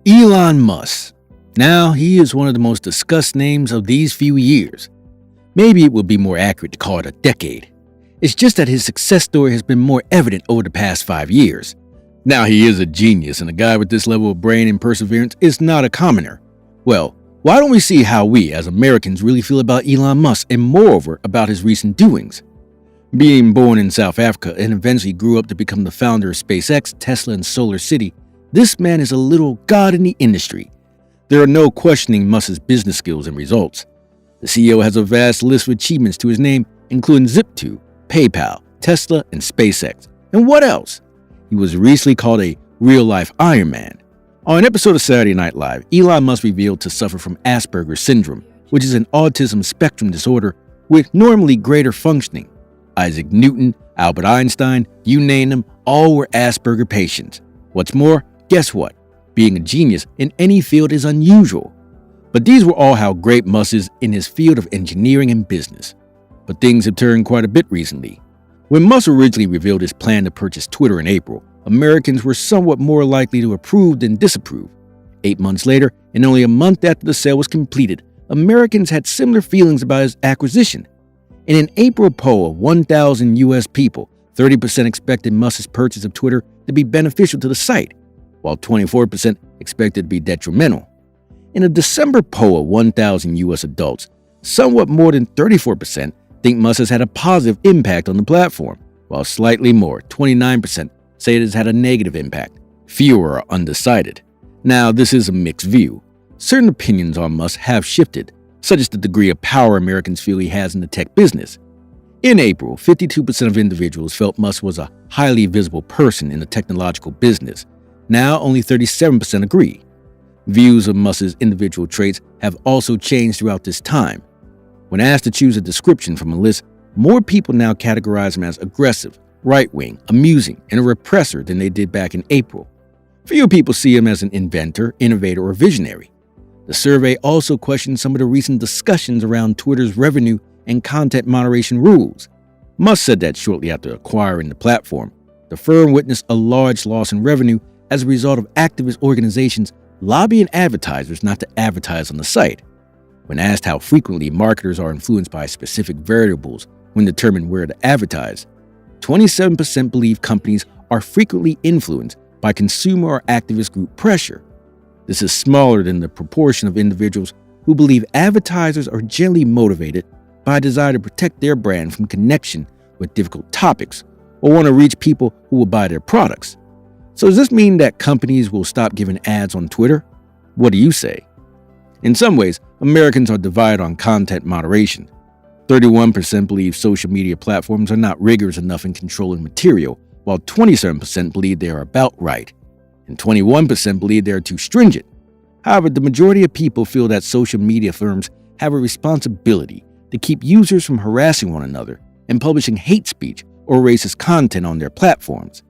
Elon Musk. Now, he is one of the most discussed names of these few years. Maybe it would be more accurate to call it a decade. It's just that his success story has been more evident over the past 5 years. Now, he is a genius, and a guy with this level of brain and perseverance is not a commoner. Well, why don't we see how we, as Americans, really feel about Elon Musk and moreover about his recent doings? Being born in South Africa and eventually grew up to become the founder of SpaceX, Tesla, and Solar City, this man is a little god in the industry. There are no questioning Musk's business skills and results. The CEO has a vast list of achievements to his name, including Zip2, PayPal, Tesla, and SpaceX. And what else? He was recently called a real-life Iron Man. On an episode of Saturday Night Live, Elon Musk revealed to suffer from Asperger's syndrome, which is an autism spectrum disorder with normally greater functioning. Isaac Newton, Albert Einstein, you name them, all were Asperger patients. What's more, guess what? Being a genius in any field is unusual. But these were all how great Musk is in his field of engineering and business. But things have turned quite a bit recently. When Musk originally revealed his plan to purchase Twitter in April, Americans were somewhat more likely to approve than disapprove. 8 months later, and only a month after the sale was completed, Americans had similar feelings about his acquisition. In an April poll of 1,000 U.S. people, 30% expected Musk's purchase of Twitter to be beneficial to the site, while 24% expected to be detrimental. In a December poll of 1,000 U.S. adults, somewhat more than 34% think Musk has had a positive impact on the platform, while slightly more, 29%, say it has had a negative impact. Fewer are undecided. Now, this is a mixed view. Certain opinions on Musk have shifted, such as the degree of power Americans feel he has in the tech business. In April, 52% of individuals felt Musk was a highly visible person in the technological business. Now, only 37% agree. Views of Musk's individual traits have also changed throughout this time. When asked to choose a description from a list, more people now categorize him as aggressive, right-wing, amusing, and a repressor than they did back in April. Few people see him as an inventor, innovator, or visionary. The survey also questioned some of the recent discussions around Twitter's revenue and content moderation rules. Musk said that shortly after acquiring the platform, the firm witnessed a large loss in revenue as a result of activist organizations lobbying advertisers not to advertise on the site. When asked how frequently marketers are influenced by specific variables when determining where to advertise, 27% believe companies are frequently influenced by consumer or activist group pressure. This is smaller than the proportion of individuals who believe advertisers are generally motivated by a desire to protect their brand from connection with difficult topics or want to reach people who will buy their products. So does this mean that companies will stop giving ads on Twitter? What do you say? In some ways, Americans are divided on content moderation. 31% believe social media platforms are not rigorous enough in controlling material, while 27% believe they are about right, and 21% believe they are too stringent. However, the majority of people feel that social media firms have a responsibility to keep users from harassing one another and publishing hate speech or racist content on their platforms.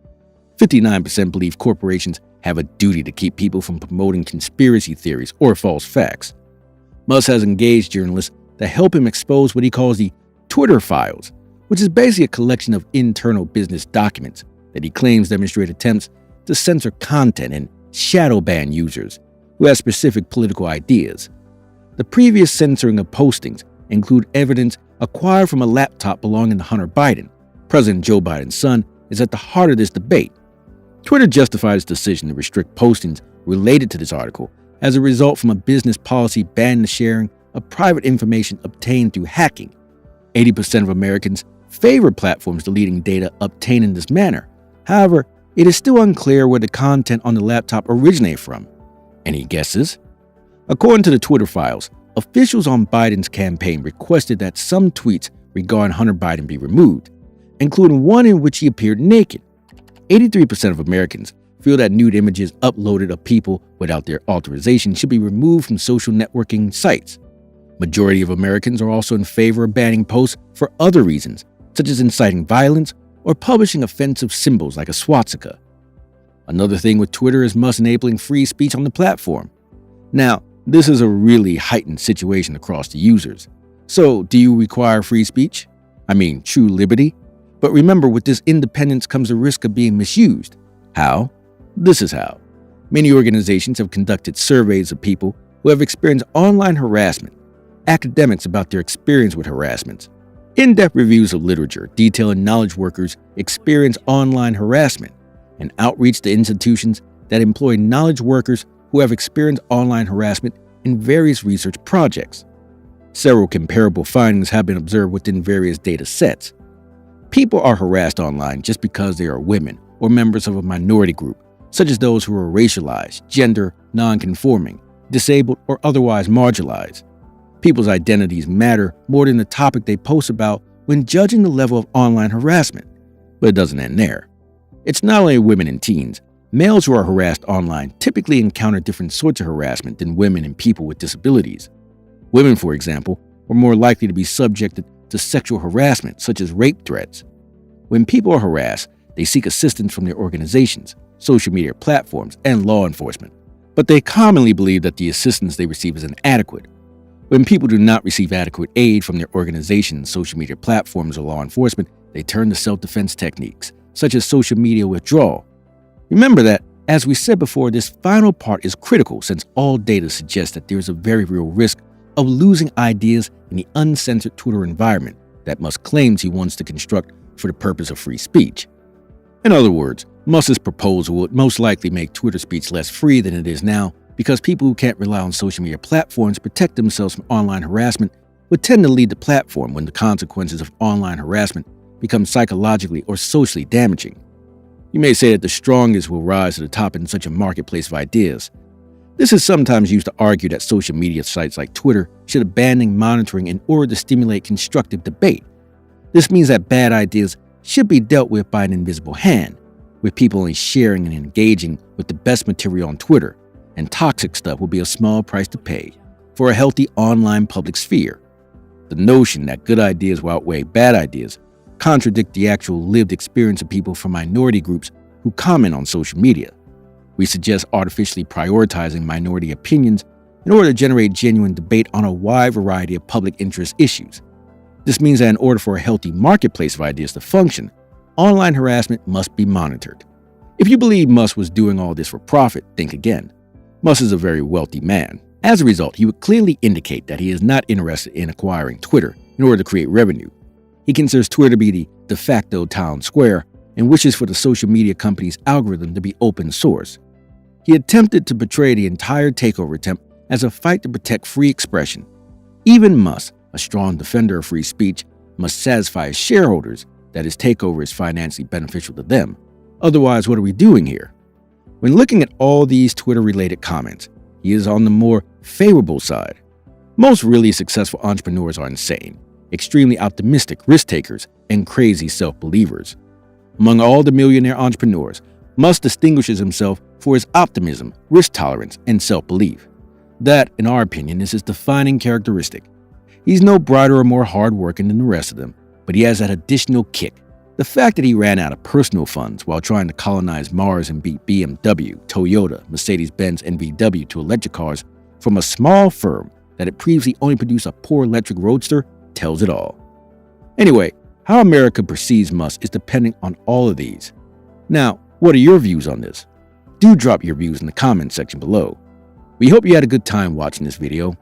59% believe corporations have a duty to keep people from promoting conspiracy theories or false facts. Musk has engaged journalists to help him expose what he calls the Twitter files, which is basically a collection of internal business documents that he claims demonstrate attempts to censor content and shadow ban users who have specific political ideas. The previous censoring of postings include evidence acquired from a laptop belonging to Hunter Biden. President Joe Biden's son is at the heart of this debate. Twitter justified its decision to restrict postings related to this article as a result from a business policy banning the sharing of private information obtained through hacking. 80% of Americans favor platforms deleting data obtained in this manner. However, it is still unclear where the content on the laptop originated from. Any guesses? According to the Twitter files, officials on Biden's campaign requested that some tweets regarding Hunter Biden be removed, including one in which he appeared naked. 83% of Americans feel that nude images uploaded of people without their authorization should be removed from social networking sites. Majority of Americans are also in favor of banning posts for other reasons, such as inciting violence or publishing offensive symbols like a swastika. Another thing with Twitter is Musk enabling free speech on the platform. Now, this is a really heightened situation across the users. So, do you require free speech? I mean, true liberty? But remember, with this independence comes a risk of being misused. How? This is how. Many organizations have conducted surveys of people who have experienced online harassment, academics about their experience with harassment, in-depth reviews of literature detailing knowledge workers experience online harassment, and outreach to institutions that employ knowledge workers who have experienced online harassment in various research projects. Several comparable findings have been observed within various data sets. People are harassed online just because they are women or members of a minority group, such as those who are racialized, gender non-conforming, disabled, or otherwise marginalized. People's identities matter more than the topic they post about when judging the level of online harassment. But it doesn't end there. It's not only women and teens. Males who are harassed online typically encounter different sorts of harassment than women and people with disabilities. Women, for example, are more likely to be subjected to sexual harassment, such as rape threats. When people are harassed, they seek assistance from their organizations, social media platforms, and law enforcement. But they commonly believe that the assistance they receive is inadequate. When people do not receive adequate aid from their organizations, social media platforms, or law enforcement, they turn to self-defense techniques, such as social media withdrawal. Remember that, as we said before, this final part is critical since all data suggests that there is a very real risk of losing ideas in the uncensored Twitter environment that Musk claims he wants to construct for the purpose of free speech. In other words, Musk's proposal would most likely make Twitter speech less free than it is now because people who can't rely on social media platforms to protect themselves from online harassment would tend to leave the platform when the consequences of online harassment become psychologically or socially damaging. You may say that the strongest will rise to the top in such a marketplace of ideas. This is sometimes used to argue that social media sites like Twitter should abandon monitoring in order to stimulate constructive debate. This means that bad ideas should be dealt with by an invisible hand, with people only sharing and engaging with the best material on Twitter, and toxic stuff will be a small price to pay for a healthy online public sphere. The notion that good ideas will outweigh bad ideas contradict the actual lived experience of people from minority groups who comment on social media. We suggest artificially prioritizing minority opinions in order to generate genuine debate on a wide variety of public interest issues. This means that in order for a healthy marketplace of ideas to function, online harassment must be monitored. If you believe Musk was doing all this for profit, think again. Musk is a very wealthy man. As a result, he would clearly indicate that he is not interested in acquiring Twitter in order to create revenue. He considers Twitter to be the de facto town square and wishes for the social media company's algorithm to be open source. He attempted to portray the entire takeover attempt as a fight to protect free expression. Even Musk, a strong defender of free speech, must satisfy his shareholders that his takeover is financially beneficial to them. Otherwise, what are we doing here? When looking at all these Twitter-related comments, he is on the more favorable side. Most really successful entrepreneurs are insane, extremely optimistic risk-takers, and crazy self-believers. Among all the millionaire entrepreneurs, Musk distinguishes himself for his optimism, risk tolerance, and self-belief. That, in our opinion, is his defining characteristic. He's no brighter or more hardworking than the rest of them, but he has that additional kick. The fact that he ran out of personal funds while trying to colonize Mars and beat BMW, Toyota, Mercedes-Benz, and VW to electric cars from a small firm that had previously only produced a poor electric roadster tells it all. Anyway, how America perceives Musk is dependent on all of these. Now, what are your views on this? Do drop your views in the comments section below. We hope you had a good time watching this video.